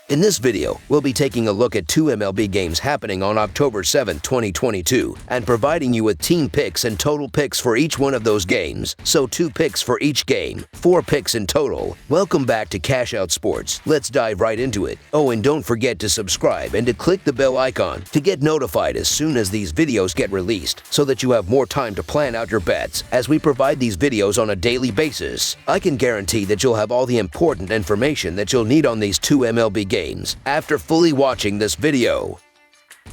In this video, we'll be taking a look at two MLB games happening on October 7, 2022, and providing you with team picks and total picks for each one of those games. So 2 picks for each game, 4 picks in total. Welcome back to Cash Out Sports. Let's dive right into it. Oh, and don't forget to subscribe and to click the bell icon to get notified as soon as these videos get released, so that you have more time to plan out your bets as we provide these videos on a daily basis. I can guarantee that you'll have all the important information that you'll need on these two MLB games after fully watching this video.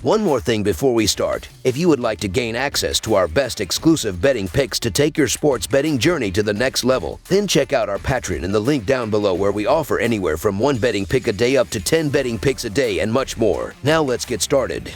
One more thing before we start. If you would like to gain access to our best exclusive betting picks to take your sports betting journey to the next level, then check out our Patreon in the link down below, where we offer anywhere from 1 betting pick a day up to 10 betting picks a day and much more. Now let's get started.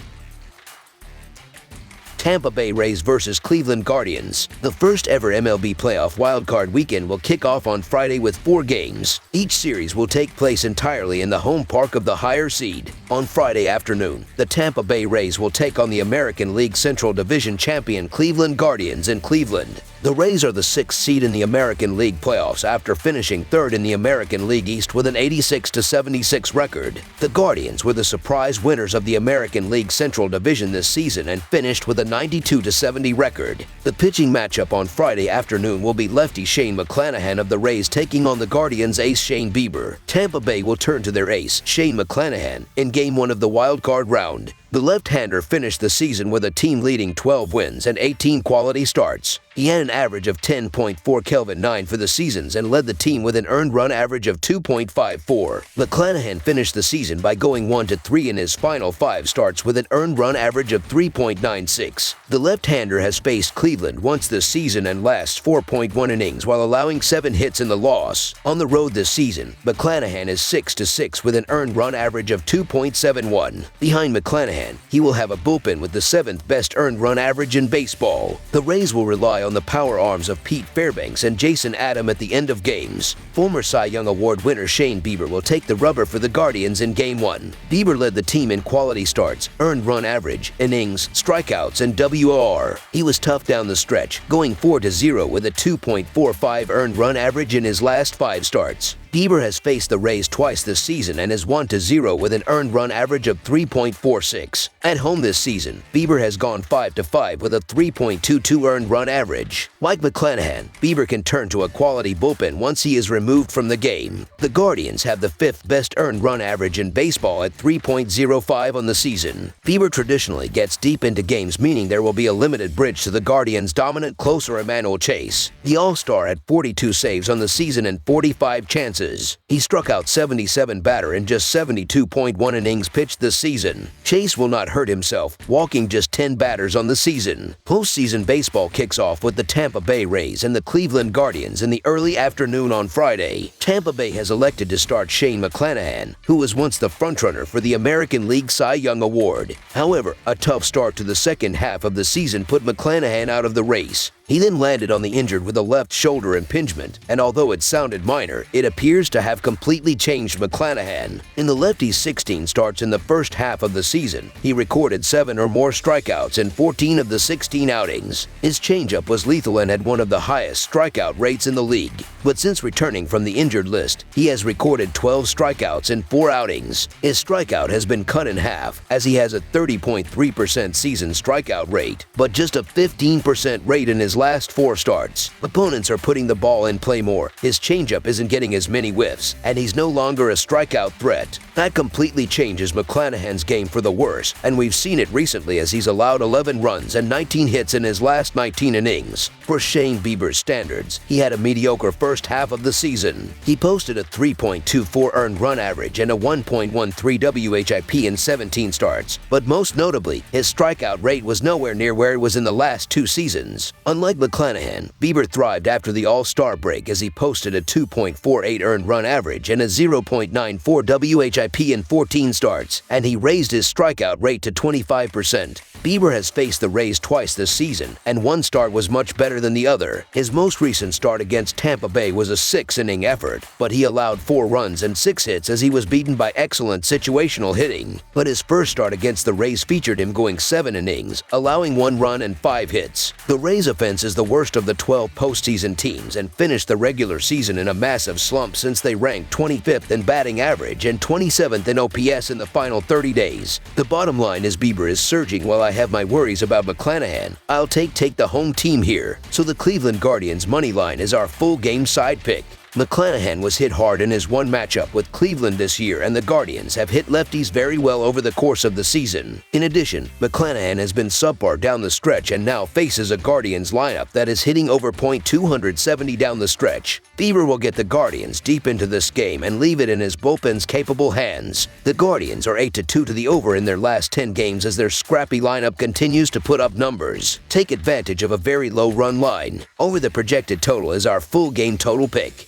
Tampa Bay Rays versus Cleveland Guardians. The first ever MLB playoff wildcard weekend will kick off on Friday with 4 games. Each series will take place entirely in the home park of the higher seed. On Friday afternoon, the Tampa Bay Rays will take on the American League Central Division champion Cleveland Guardians in Cleveland. The Rays are the 6th seed in the American League playoffs after finishing 3rd in the American League East with an 86-76 record. The Guardians were the surprise winners of the American League Central Division this season and finished with a 92-70 record. The pitching matchup on Friday afternoon will be lefty Shane McClanahan of the Rays taking on the Guardians' ace Shane Bieber. Tampa Bay will turn to their ace, Shane McClanahan, in Game 1 of the wild card round. The left-hander finished the season with a team-leading 12 wins and 18 quality starts. He had an average of 10.4 Kelvin 9 for the seasons and led the team with an earned run average of 2.54. McClanahan finished the season by going 1-3 in his final 5 starts with an earned run average of 3.96. The left-hander has faced Cleveland once this season and lasts 4.1 innings while allowing 7 hits in the loss. On the road this season, McClanahan is 6-6 with an earned run average of 2.71. Behind McClanahan, he will have a bullpen with the 7th best earned run average in baseball. The Rays will rely on the power arms of Pete Fairbanks and Jason Adam at the end of games. Former Cy Young Award winner Shane Bieber will take the rubber for the Guardians in Game 1. Bieber led the team in quality starts, earned run average, innings, strikeouts, and WR. He was tough down the stretch, going 4-0 with a 2.45 earned run average in his last 5 starts. Bieber has faced the Rays twice this season and is 1-0 with an earned run average of 3.46. At home this season, Bieber has gone 5-5 with a 3.22 earned run average. Like McClanahan, Bieber can turn to a quality bullpen once he is removed from the game. The Guardians have the 5th best earned run average in baseball at 3.05 on the season. Bieber traditionally gets deep into games, meaning there will be a limited bridge to the Guardians' dominant closer Emmanuel Chase. The All-Star had 42 saves on the season and 45 chances. He struck out 77 batter in just 72.1 innings pitched this season. Chase will not hurt himself, walking just 10 batters on the season. Postseason baseball kicks off with the Tampa Bay Rays and the Cleveland Guardians in the early afternoon on Friday. Tampa Bay has elected to start Shane McClanahan, who was once the frontrunner for the American League Cy Young Award. However, a tough start to the second half of the season put McClanahan out of the race. He then landed on the injured with a left shoulder impingement, and although it sounded minor, it appears to have completely changed McClanahan. In the lefty's 16 starts in the first half of the season, he recorded 7 or more strikeouts in 14 of the 16 outings. His changeup was lethal and had one of the highest strikeout rates in the league. But since returning from the injured list, he has recorded 12 strikeouts in 4 outings. His strikeout has been cut in half, as he has a 30.3% season strikeout rate, but just a 15% rate in his last 4 starts. Opponents are putting the ball in play more. His changeup isn't getting as many whiffs, and he's no longer a strikeout threat. That completely changes McClanahan's game for the worse, and we've seen it recently as he's allowed 11 runs and 19 hits in his last 19 innings. For Shane Bieber's standards, he had a mediocre first half of the season. He posted a 3.24 earned run average and a 1.13 WHIP in 17 starts, but most notably, his strikeout rate was nowhere near where it was in the last 2 seasons. Unlike McClanahan, Bieber thrived after the All-Star break as he posted a 2.48 earned run average and a 0.94 WHIP in 14 starts, and he raised his strikeout rate to 25%. Bieber has faced the Rays twice this season, and one start was much better than the other. His most recent start against Tampa Bay was a 6-inning effort, but he allowed 4 runs and 6 hits as he was beaten by excellent situational hitting. But his first start against the Rays featured him going 7 innings, allowing 1 run and 5 hits. The Rays offense offense is the worst of the 12 postseason teams and finished the regular season in a massive slump since they ranked 25th in batting average and 27th in OPS in the final 30 days. The bottom line is Bieber is surging while I have my worries about McClanahan. I'll take the home team here, so the Cleveland Guardians money line is our full game side pick. McClanahan was hit hard in his one matchup with Cleveland this year, and the Guardians have hit lefties very well over the course of the season. In addition, McClanahan has been subpar down the stretch and now faces a Guardians lineup that is hitting over .270 down the stretch. Bieber will get the Guardians deep into this game and leave it in his bullpen's capable hands. The Guardians are 8-2 to the over in their last 10 games as their scrappy lineup continues to put up numbers. Take advantage of a very low run line. Over the projected total is our full game total pick.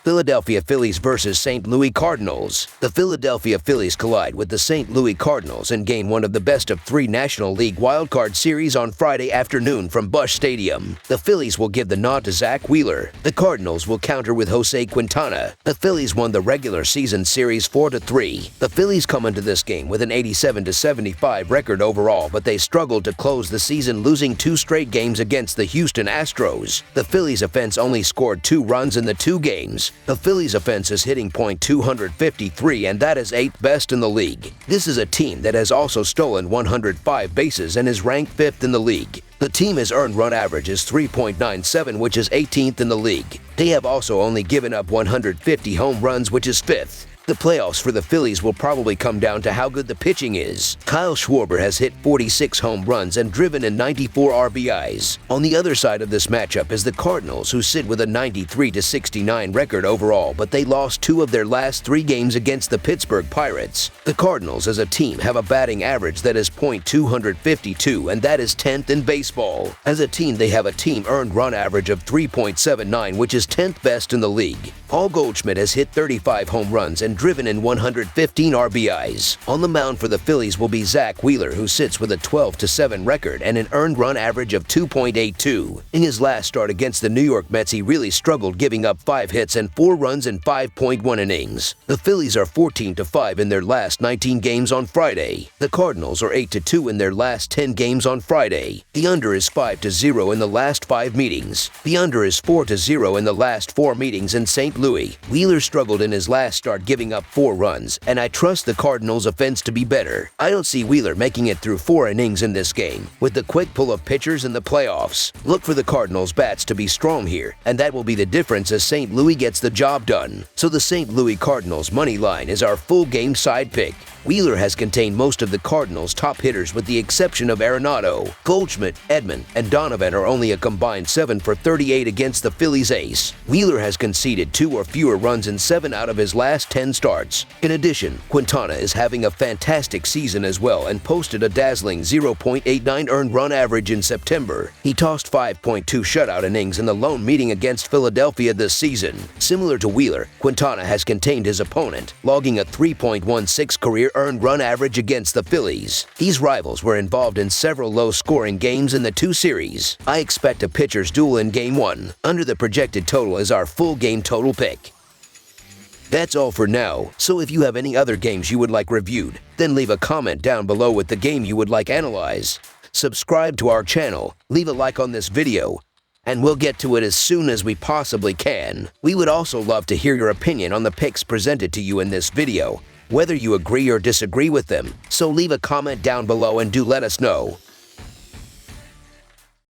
Philadelphia Phillies versus St. Louis Cardinals. The Philadelphia Phillies collide with the St. Louis Cardinals in Game 1 of the best-of-3 National League wildcard series on Friday afternoon from Busch Stadium. The Phillies will give the nod to Zach Wheeler. The Cardinals will counter with Jose Quintana. The Phillies won the regular season series 4-3. The Phillies come into this game with an 87-75 record overall, but they struggled to close the season, losing 2 straight games against the Houston Astros. The Phillies offense only scored 2 runs in the 2 games. The Phillies offense is hitting .253, and that is 8th best in the league. This is a team that has also stolen 105 bases and is ranked 5th in the league. The team has earned run average is 3.97, which is 18th in the league. They have also only given up 150 home runs, which is 5th. The playoffs for the Phillies will probably come down to how good the pitching is. Kyle Schwarber has hit 46 home runs and driven in 94 RBIs. On the other side of this matchup is the Cardinals, who sit with a 93-69 record overall, but they lost 2 of their last 3 games against the Pittsburgh Pirates. The Cardinals as a team have a batting average that is .252, and that is 10th in baseball. As a team, they have a team earned run average of 3.79, which is 10th best in the league. Paul Goldschmidt has hit 35 home runs and driven in 115 RBIs. On the mound for the Phillies will be Zach Wheeler, who sits with a 12-7 record and an earned run average of 2.82. In his last start against the New York Mets, he really struggled, giving up 5 hits and 4 runs in 5.1 innings. The Phillies are 14-5 in their last 19 games on Friday. The Cardinals are 8-2 in their last 10 games on Friday. The under is 5-0 in the last 5 meetings. The under is 4-0 in the last 4 meetings in St. Louis. Wheeler struggled in his last start, giving up 4 runs, and I trust the Cardinals' offense to be better. I don't see Wheeler making it through 4 innings in this game. With the quick pull of pitchers in the playoffs, look for the Cardinals' bats to be strong here, and that will be the difference as St. Louis gets the job done. So the St. Louis Cardinals money line is our full game side pick. Wheeler has contained most of the Cardinals' top hitters with the exception of Arenado. Goldschmidt, Edman, and Donovan are only a combined 7 for 38 against the Phillies ace. Wheeler has conceded 2 or fewer runs in 7 out of his last 10 starts. In addition, Quintana is having a fantastic season as well and posted a dazzling 0.89 earned run average in September. He tossed 5.2 shutout innings in the lone meeting against Philadelphia this season. Similar to Wheeler, Quintana has contained his opponent, logging a 3.16 career earned run average against the Phillies. These rivals were involved in several low-scoring games in the 2 series. I expect a pitcher's duel in Game 1. Under the projected total is our full game total pick. That's all for now, so if you have any other games you would like reviewed, then leave a comment down below with the game you would like analyzed. Subscribe to our channel, leave a like on this video, and we'll get to it as soon as we possibly can. We would also love to hear your opinion on the picks presented to you in this video, whether you agree or disagree with them, so leave a comment down below and do let us know.